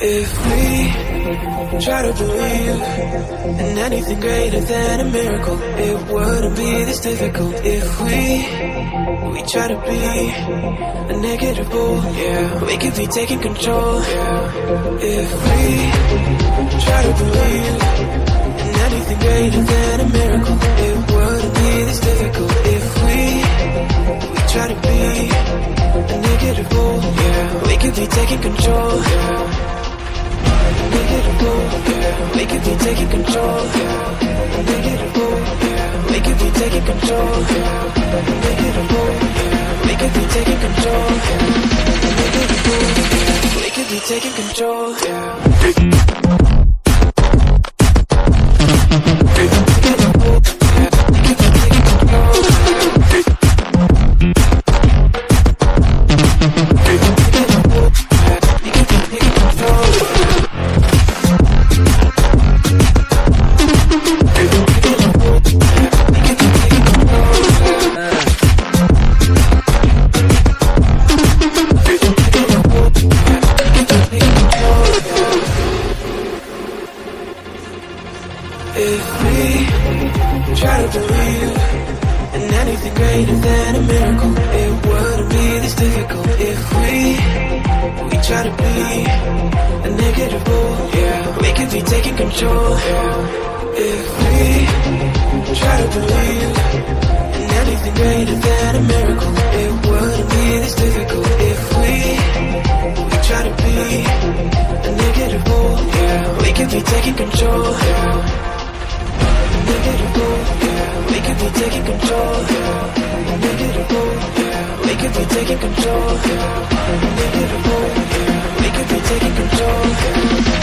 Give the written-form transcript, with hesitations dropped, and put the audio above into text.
If we try to believe in anything greater than a miracle, it wouldn't be this difficult. If we try to be a negative bull, yeah, we could be taking control. Yeah. If we try to believe in anything greater than a miracle, it wouldn't be this difficult. If we try to be a negative bull, yeah, we could be taking control. Yeah. We could be taking control. We could be taking control. We could be taking control. We could be taking control. If we try to believe in anything greater than a miracle, it wouldn't be this difficult. If we try to be a negative bull, yeah, we could be taking control. Yeah. If we try to believe in anything greater than a miracle, it wouldn't be this difficult. If we try to be a negative bull, yeah, we could be taking control. Yeah. We could be taking control. We could be taking control. We could be taking control.